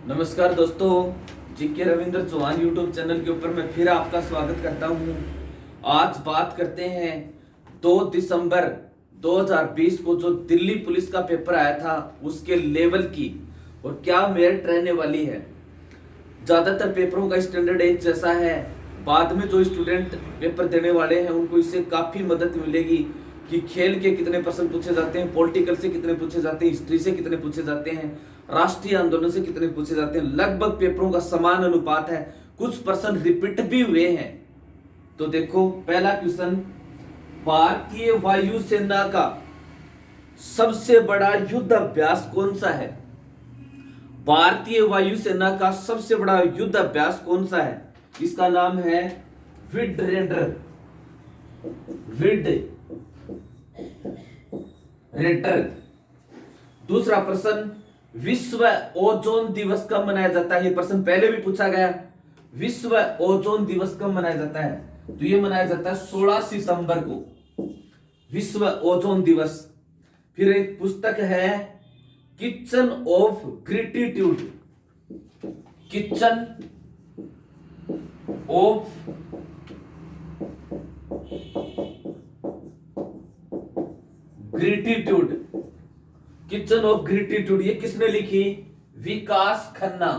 नमस्कार दोस्तों, GK Ravindra Chauhan YouTube channel के ऊपर मैं फिर आपका स्वागत करता हूं। आज बात करते हैं 2 दिसंबर 2020 को जो दिल्ली पुलिस का पेपर आया था उसके लेवल की और क्या मेरिट रहने वाली है। ज़्यादातर पेपरों का स्टैंडर्ड एक जैसा है। बाद में जो स्टूडेंट पेपर देने वाले हैं उनको इससे काफ़ी मदद मिलेगी कि खेल के कितने प्रश्न पूछे जाते हैं, पॉलिटिकल से कितने पूछे जाते हैं, हिस्ट्री से कितने पूछे जाते हैं, राष्ट्रीय आंदोलन से कितने पूछे जाते हैं। लगभग पेपरों का समान अनुपात है, कुछ प्रश्न रिपीट भी हुए हैं। तो देखो, पहला क्वेश्चन, भारतीय वायुसेना का सबसे बड़ा युद्ध अभ्यास कौन सा है? भारतीय वायुसेना का सबसे बड़ा युद्ध अभ्यास कौन सा है? इसका नाम है विड रेडर। दूसरा प्रश्न, विश्व ओजोन दिवस कब मनाया जाता है? ये प्रश्न पहले भी पूछा गया। विश्व ओजोन दिवस कब मनाया जाता है? तो ये मनाया जाता है 16 सितंबर को, विश्व ओजोन दिवस। फिर एक पुस्तक है kitchen of gratitude, kitchen of gratitude, kitchen of gratitude. ये किसने लिखी? विकास खन्ना।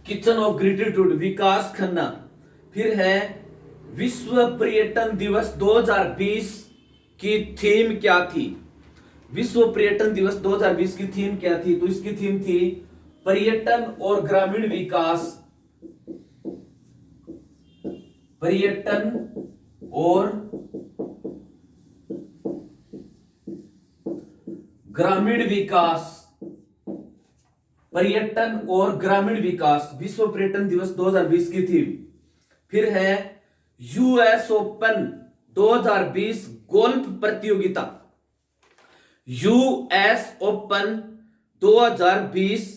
किचन ऑफ ग्रेटिट्यूड, विकास खन्ना। फिर है विश्व पर्यटन दिवस 2020 की थीम क्या थी? विश्व पर्यटन दिवस 2020 की थीम क्या थी? तो इसकी थीम थी पर्यटन और ग्रामीण विकास। पर्यटन और ग्रामीण विकास, पर्यटन और ग्रामीण विकास, विश्व पर्यटन दिवस 2020 की थीम। फिर है यूएस ओपन 2020 गोल्फ प्रतियोगिता। यूएस ओपन 2020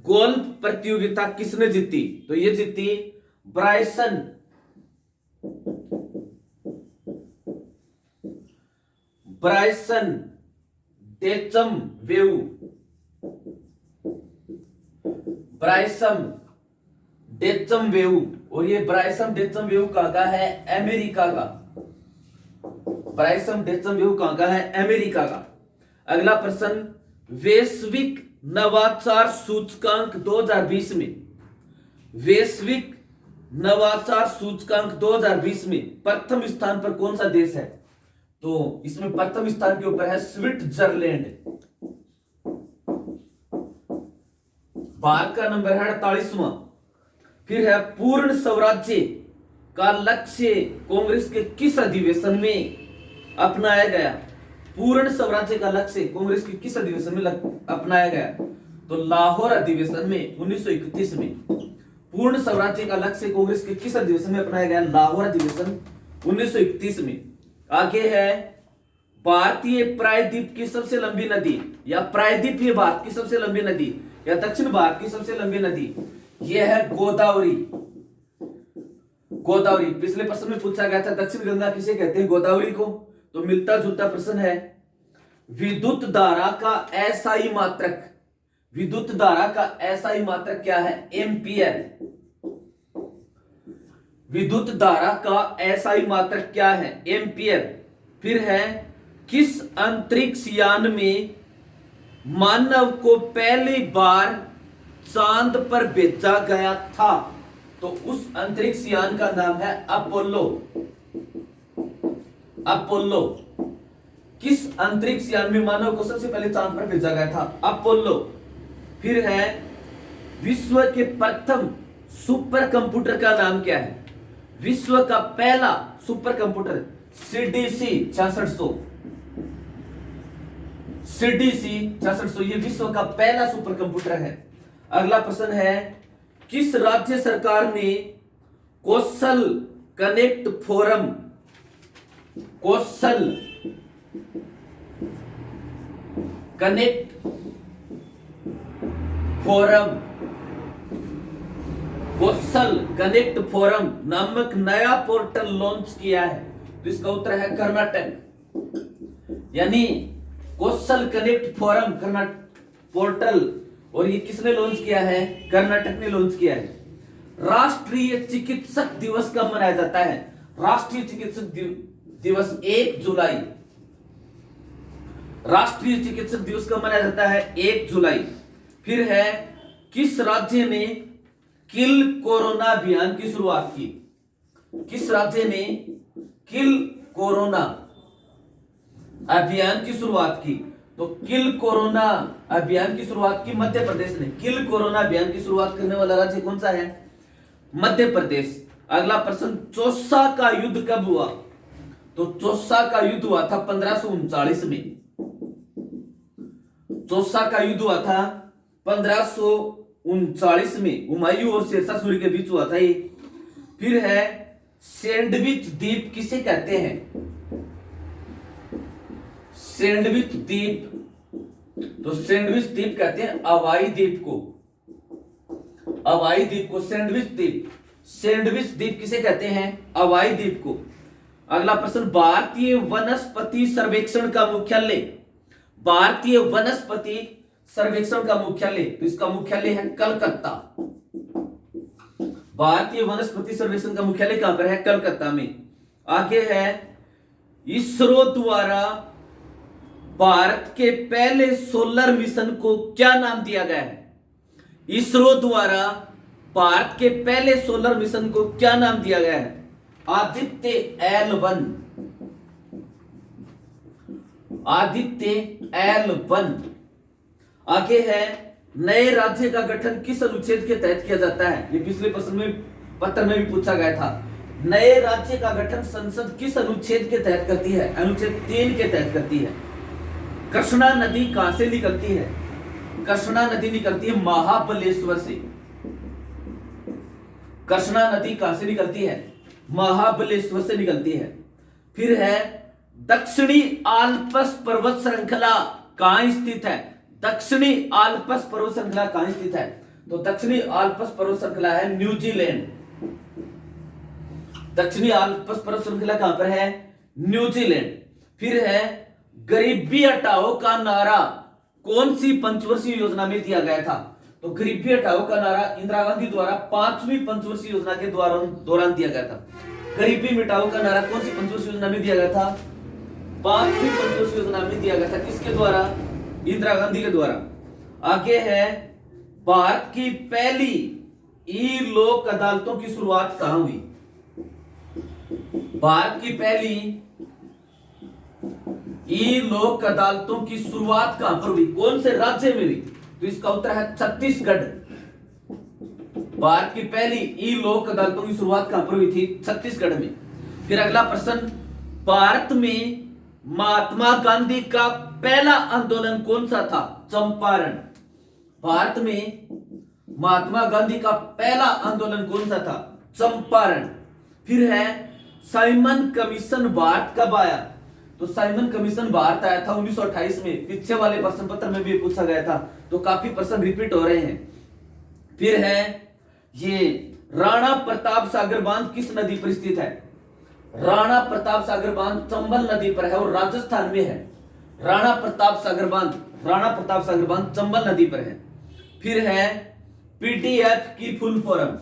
गोल्फ प्रतियोगिता किसने जीती? तो ये जीती ब्रायसन डेचमवेव। और ये ब्रायसन डेचमवेव कहां का है? अमेरिका का। ब्रायसन डेचमवेव कहां का है? अमेरिका का। अगला प्रश्न, वैश्विक नवाचार सूचकांक 2020 में, वैश्विक नवाचार सूचकांक 2020 में प्रथम स्थान पर कौन सा देश है? तो इसमें प्रथम स्थान के ऊपर है स्विट्जरलैंड। भारत का नंबर है 48वां। फिर है पूर्ण स्वराज्य का लक्ष्य कांग्रेस के किस अधिवेशन में अपनाया गया? पूर्ण स्वराज्य का लक्ष्य कांग्रेस के किस अधिवेशन में अपनाया गया? तो लाहौर अधिवेशन में 1931 में। पूर्ण स्वराज्य का लक्ष्य कांग्रेस के किस अधिवेशन में अपनाया गया? लाहौर अधिवेशन 1931 में। आगे है भारतीय प्रायद्वीप की सबसे लंबी नदी, या प्रायद्वीपीय भारत की सबसे लंबी नदी, या दक्षिण भारत की सबसे लंबी नदी। यह है गोदावरी। गोदावरी पिछले प्रश्न में पूछा गया था, दक्षिण गंगा किसे कहते हैं? गोदावरी को। तो मिलता जुलता प्रश्न है। विद्युत धारा का एसआई मात्रक, विद्युत धारा का एसआई मात्रक क्या है? एम्पियर। विद्युत धारा का एसआई मात्रक क्या है? एम्पियर। फिर है किस अंतरिक्ष यान में मानव को पहली बार चांद पर भेजा गया था? तो उस अंतरिक्ष यान का नाम है अपोलो। अपोलो। किस अंतरिक्ष यान में मानव को सबसे पहले चांद पर भेजा गया था? अपोलो। फिर है विश्व के प्रथम सुपर कंप्यूटर का नाम क्या है? विश्व का पहला सुपर कंप्यूटर सीडीसी 6600। सीडीसी 6600 ये विश्व का पहला सुपर कंप्यूटर है। अगला प्रश्न है, किस राज्य सरकार ने कौशल कनेक्ट फोरम, कौशल कनेक्ट फोरम, कौशल कनेक्ट फोरम नामक नया पोर्टल लॉन्च किया है? तो इसका उत्तर है कर्नाटक। यानी कौशल कनेक्ट फोरम कर्नाटक पोर्टल, और ये किसने लॉन्च किया है? कर्नाटक ने लॉन्च किया है। राष्ट्रीय चिकित्सक दिवस कब मनाया जाता है? राष्ट्रीय चिकित्सक दिवस 1 जुलाई। राष्ट्रीय चिकित्सक दिवस कब मनाया जाता है? 1 जुलाई। फिर है, किस राज्य ने किल कोरोना अभियान की शुरुआत की? किस राज्य ने किल कोरोना अभियान की शुरुआत की? तो किल कोरोना अभियान की शुरुआत की मध्य प्रदेश ने। किल कोरोना अभियान की शुरुआत करने वाला राज्य कौन सा है? मध्य प्रदेश। अगला प्रश्न, चौसा का युद्ध कब हुआ? तो चौसा का युद्ध हुआ था 1539 में। चौसा का युद्ध हुआ था 1539 में, हुमायूं और शेरशाह सूरी के बीच हुआ था ये। फिर है, सैंडविच द्वीप किसे कहते हैं? सैंडविच द्वीप, तो सैंडविच द्वीप कहते हैं हवाई द्वीप को। हवाई द्वीप को सैंडविच द्वीप। सैंडविच द्वीप किसे कहते हैं? हवाई द्वीप को। अगला प्रश्न, भारतीय वनस्पति सर्वेक्षण का मुख्यालय। भारतीय वनस्पति सर्वेक्षण का मुख्यालय, तो इसका मुख्यालय है कलकत्ता। भारतीय वनस्पति सर्वेक्षण का मुख्यालय कहां पर है? कलकत्ता में। आगे है, इसरो द्वारा भारत के पहले सोलर मिशन को क्या नाम दिया गया है? इसरो द्वारा भारत के पहले सोलर मिशन को क्या नाम दिया गया है? आदित्य L1। आदित्य L1। आगे है, नए राज्य का गठन किस अनुच्छेद के तहत किया जाता है? ये पिछले प्रश्न में पत्र में भी पूछा गया था। नए राज्य का गठन संसद किस अनुच्छेद के तहत करती है? अनुच्छेद 3 के तहत करती है। कृष्णा नदी कहां से निकलती है? कृष्णा नदी निकलती है महाबलेश्वर से। कृष्णा नदी कहां से निकलती है? महाबलेश्वर से निकलती है। फिर है, दक्षिणी आल्प्स पर्वत श्रृंखला कहां स्थित है? दक्षिणी आल्प्स पर्वत श्रृंखला कहां स्थित है? तो दक्षिणी आल्प्स पर्वत श्रृंखला है न्यूजीलैंड। दक्षिणी आल्प्स पर्वत श्रृंखला कहां पर है? न्यूजीलैंड। फिर है, गरीबी हटाओ का नारा कौन सी पंचवर्षीय योजना में दिया गया था? तो गरीबी हटाओ का नारा इंदिरा गांधी द्वारा 5वीं पंचवर्षीय योजना के दौरान दिया गया था। गरीबी मिटाओ का नारा कौन सी पंचवर्षीय योजना में दिया गया था? 5वीं पंचवर्षीय योजना में दिया गया था। किसके द्वारा? इंदिरा गांधी के द्वारा। आगे है, भारत की पहली ई लोक अदालतों की शुरुआत कहां हुई? भारत की पहली ई लोक अदालतों की शुरुआत कहां पर हुई? कौन से राज्य में हुई? तो इसका उत्तर है छत्तीसगढ़। भारत की पहली ई लोक अदालतों की शुरुआत कहां पर हुई थी? छत्तीसगढ़ में। फिर अगला प्रश्न, भारत में महात्मा गांधी का पहला आंदोलन कौन सा था? चंपारण। भारत में महात्मा गांधी का पहला आंदोलन कौन सा था? चंपारण। फिर है, साइमन कमीशन भारत कब आया? तो साइमन कमीशन भारत आया था 1928 में। पीछे वाले प्रश्न पत्र में भी पूछा गया था, तो काफी प्रश्न रिपीट हो रहे हैं। फिर है, ये राणा प्रताप सागर बांध किस नदी पर स्थित है? राणा प्रताप सागर बांध चंबल नदी पर है और राजस्थान में है। राणा प्रताप सागर बांध चंबल नदी पर है। फिर है, पीडीएफ की फुल फॉर्म।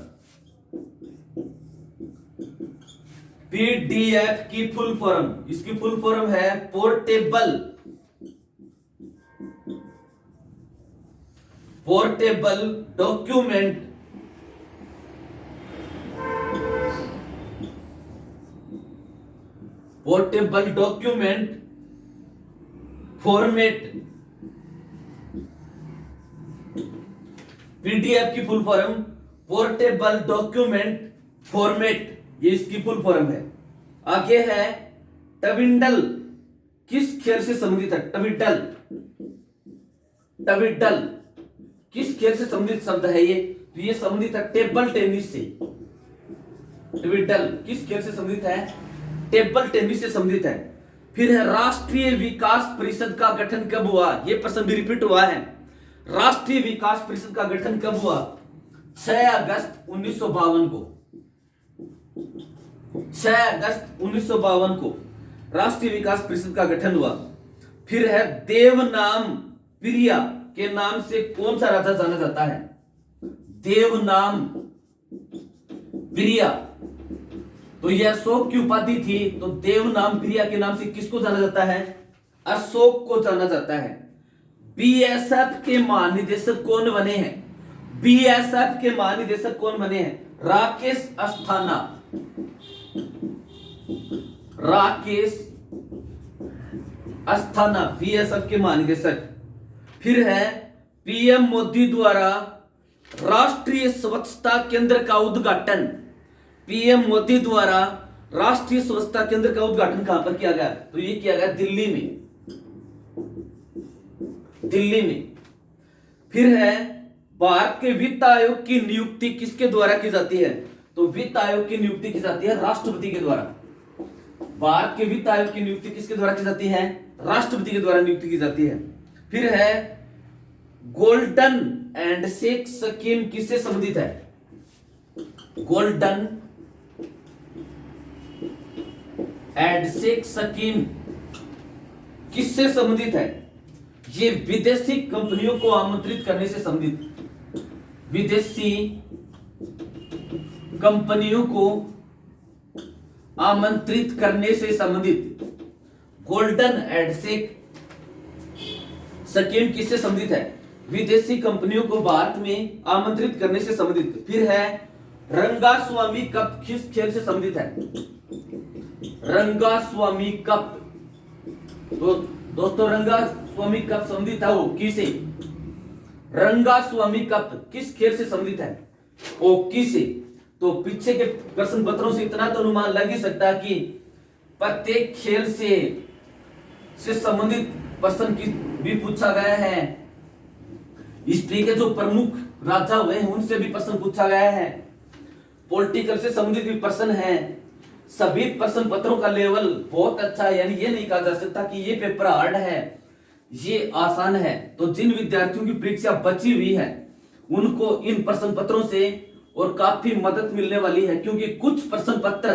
पीडीएफ की फुल फॉर्म, इसकी फुल फॉर्म है पोर्टेबल डॉक्यूमेंट फॉर्मेट। पीडीएफ की full form portable document format, ये इसकी फुल फॉर्म है। आगे है, टविडल किस खेल से संबंधित है? टविडल किस खेल से संबंधित शब्द है ये? तो ये संबंधित है टेबल टेनिस से। टविडल किस खेल से संबंधित है? टेबल टेनिस से संबंधित है। फिर है, राष्ट्रीय विकास परिषद का गठन कब हुआ? ये प्रश्न भी रिपीट हुआ है। राष्ट्रीय विकास परिषद का गठन कब हुआ? 6 अगस्त 1952 को। 6 अगस्त 1952 को राष्ट्रीय विकास परिषद का गठन हुआ। फिर है देवनाम प्रिया के नाम से कौन सा राजा जाना जाता है? देवनाम प्रिया, तो यह अशोक की उपाधि थी, तो देवनाम प्रिया के नाम से किसको जाना जाता है? अशोक को जाना जाता है। बीएसएफ के महानिदेशक कौन बने हैं? बीएसएफ के महानिदेशक कौन बने हैं? राकेश अस्थाना, राकेश अस्थाना बीएसएफ के महानिदेशक। फिर है पीएम मोदी द्वारा राष्ट्रीय स्वच्छता केंद्र का उद्घाटन। पीएम मोदी द्वारा राष्ट्रीय स्वच्छता केंद्र का उद्घाटन कहां पर किया गया? तो ये किया गया दिल्ली में, दिल्ली में। फिर है भारत के वित्त आयोग की नियुक्ति किसके द्वारा की जाती है? तो वित्त आयोग की नियुक्ति की जाती है राष्ट्रपति के द्वारा। भारत के वित्त आयोग की नियुक्ति किसके द्वारा की जाती है? राष्ट्रपति के द्वारा नियुक्ति की जाती है। फिर है गोल्डन एंड शेक स्कीम किससे संबंधित है? गोल्डन एंड शेक स्कीम किससे संबंधित है? ये विदेशी कंपनियों को आमंत्रित करने से संबंधित, विदेशी कंपनियों को आमंत्रित करने से संबंधित गोल्डन एंड शेक स्कीम किससे संबंधित है? विदेशी कंपनियों को भारत में आमंत्रित करने से संबंधित। फिर है रंगास्वामी कप किस खेल से संबंधित है? रंगास्वामी कप, तो दोस्तों रंगास्वामी कप संबंधित है हॉकी से। रंगास्वामी कप किस खेल से संबंधित है? हॉकी से। तो पीछे के प्रश्न पत्रों से इतना तो अनुमान लग ही सकता है कि प्रत्येक खेल से संबंधित प्रश्न की भी पूछा गया है। हिस्ट्री के जो प्रमुख राजा हुए हैं उनसे भी प्रश्न पूछा गया है। पॉलिटिकल से संबंधित भी प्रश्न है। सभी प्रश्न पत्रों का लेवल बहुत अच्छा है, यानी ये नहीं कहा जा सकता कि ये पेपर हार्ड है, ये आसान है। तो जिन विद्यार्थियों की परीक्षा बची हुई है उनको इन प्रश्न पत्रों से और काफी मदद मिलने वाली है, क्योंकि कुछ प्रश्न पत्र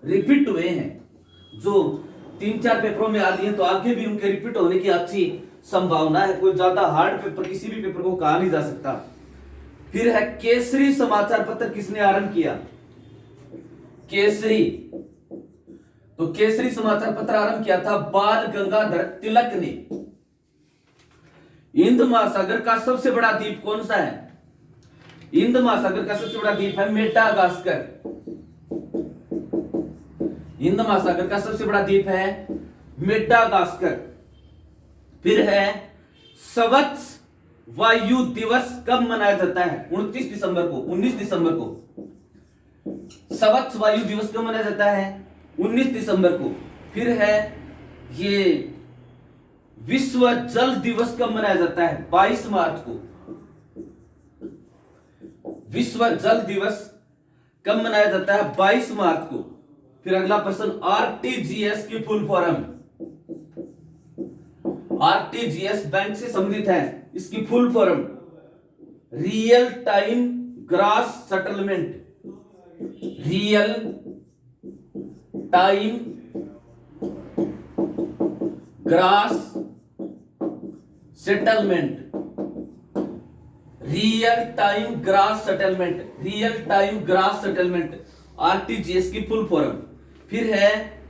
रिपीट हुए हैं जो 3-4 पेपरों में आ लिए, तो आगे भी उनके रिपीट होने की अच्छी संभावना है। कोई ज्यादा हार्ड पेपर किसी भी पेपर को कहा नहीं जा सकता। फिर है केसरी समाचार पत्र किसने आरंभ किया? केसरी, तो केसरी समाचार पत्र आरंभ किया था बाल गंगाधर तिलक ने। हिंद महासागर का सबसे बड़ा द्वीप कौन सा है? हिंद महासागर का सबसे बड़ा द्वीप है मेडागास्कर। हिंद महासागर का सबसे बड़ा द्वीप है मेडागास्कर। फिर है स्वच्छ वायु दिवस कब मनाया जाता है? 29 दिसंबर को, 19 दिसंबर को। स्वच्छ वायु दिवस कब मनाया जाता है? 19 दिसंबर को। फिर है ये विश्व जल दिवस कब मनाया जाता है? 22 मार्च को। विश्व जल दिवस कब मनाया जाता है? 22 मार्च को। फिर अगला प्रश्न, आरटीजीएस की फुल फॉर्म। आरटीजीएस बैंक से संबंधित है, इसकी full form real time gross settlement. Real time gross settlement. Real time gross settlement, real time gross settlement, RTGS की फुल फॉर्म। फिर है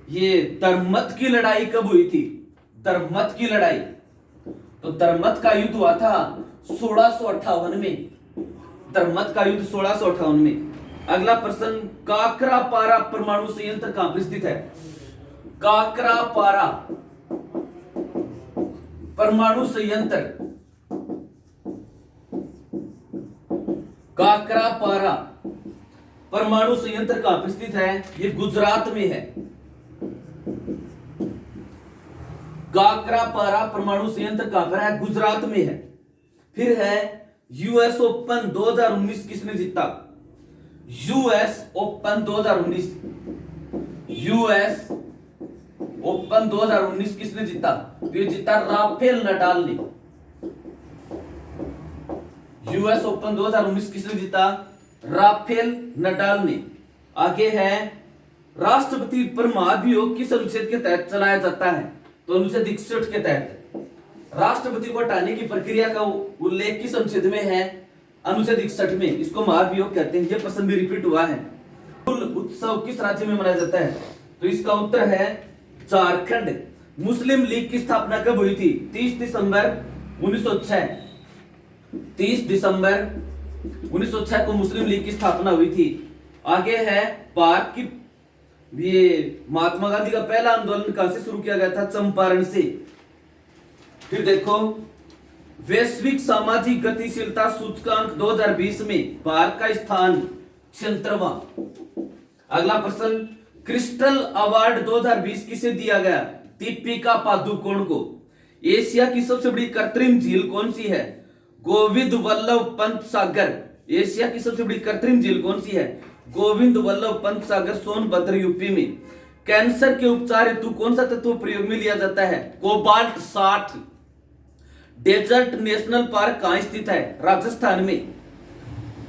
ये दरमत की लड़ाई कब हुई थी? दरमत की लड़ाई, तो दरमत का युद्ध हुआ था 1658 में। दरमत का युद्ध 1658 में। अगला प्रश्न, काकरापारा परमाणु संयंत्र कहां पर स्थित है? काकरापारा परमाणु संयंत्र, काकरापारा परमाणु संयंत्र कहां पर स्थित है? ये गुजरात में है। काकरापारा परमाणु संयंत्र कहां पर है? गुजरात में है। फिर है यूएस ओपन 2019 किसने जीता? यूएस ओपन 2019, यूएस ओपन 2019 किसने जीता? तो ये जीता राफेल नडाल ने। यूएस ओपन 2019 किसने जीता? राफेल नडाल ने। आगे है राष्ट्रपति पर महाभियोग किस अनुच्छेद के तहत चलाया जाता है? तो तो अनुच्छेद 61 के तहत राष्ट्रपति को हटाने की प्रक्रिया का उल्लेख किस अनुच्छेद में है? अनुच्छेद 61 में। इसको महाभियोग कहते हैं। यह प्रश्न भी रिपीट हुआ है। कुल उत्सव किस राज्य में मनाया जाता है? तो इसका उत्तर है झारखंड। मुस्लिम लीग की स्थापना कब हुई थी? 30 दिसंबर 1906। 30 दिसंबर 1906 को मुस्लिम लीग की स्थापना हुई थी। आगे है भारत की, ये महात्मा गांधी का पहला आंदोलन कहां से शुरू किया गया था? चंपारण से। फिर देखो, वैश्विक सामाजिक गतिशीलता सूचकांक 2020 में भारत का स्थान 76वां। अगला प्रश्न, क्रिस्टल अवार्ड 2020 किसे दिया गया? दीपिका पादुकोण को। एशिया की सबसे बड़ी कृत्रिम झील कौन सी है? गोविंद वल्लभ पंत सागर। एशिया की सबसे बड़ी कृत्रिम झील कौन सी है? गोविंद वल्लभ पंत सागर, सोनभद्र, यूपी में। कैंसर के उपचार हेतु कौन सा तत्व प्रयोग में लिया जाता है? कोबाल्ट 60। डेजर्ट नेशनल पार्क कहां स्थित है? राजस्थान में।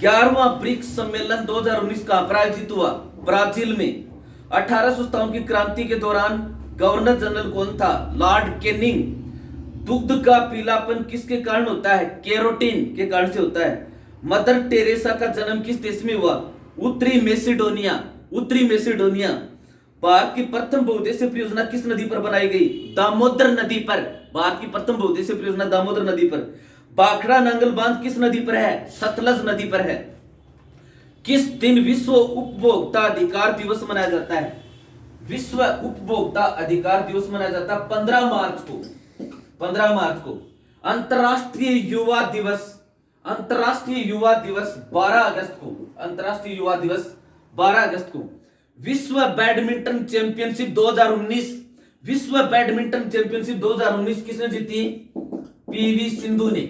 11वां ब्रिक्स सम्मेलन 2019 का आयोजित हुआ? ब्राजील में। 1857 की क्रांति के दौरान गवर्नर जनरल कौन था? Lord Canning. दुग्ध का पीलापन किसके कारण होता है? कैरोटीन के कारण से होता है। मदर टेरेसा का जन्म किस देश में हुआ? उत्तरी मैसेडोनिया। उत्तरी मैसेडोनिया। भारत की प्रथम बहुउद्देशीय परियोजना किस नदी पर बनाई गई? दामोदर नदी पर। भारत की प्रथम बहुउद्देशीय परियोजना दामोदर नदी पर। भाखड़ा नांगल बांध किस नदी पर है? सतलज नदी पर है। किस दिन विश्व उपभोक्ता अधिकार दिवस मनाया जाता है? विश्व उपभोक्ता अधिकार दिवस मनाया जाता है 15 मार्च को। 15 मार्च को। अंतरराष्ट्रीय युवा दिवस, अंतरराष्ट्रीय युवा दिवस 12 अगस्त को। अंतरराष्ट्रीय युवा दिवस 12 अगस्त को। विश्व बैडमिंटन चैंपियनशिप 2019, विश्व बैडमिंटन चैंपियनशिप 2019 किसने जीती? पीवी सिंधु ने।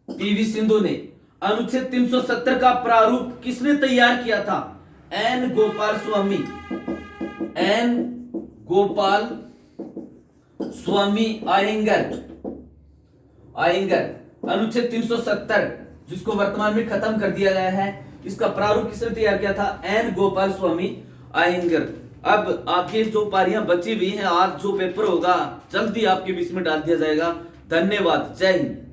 पीवी सिंधु ने। अनुच्छेद 370 का प्रारूप किसने तैयार किया था? एन गोपाल स्वामी। एन गोपाल स्वामी आयंगर। आयंगर। अनुच्छेद 370 जिसको वर्तमान में खत्म कर दिया गया है, इसका प्रारूप किसने तैयार किया था? एन गोपाल स्वामी आयंगर। अब आगे जो पारियां बची हुई हैं, आज जो पेपर होगा जल्दी आपके बीच में डाल दिया जाएगा। धन्यवाद। जय हिंद।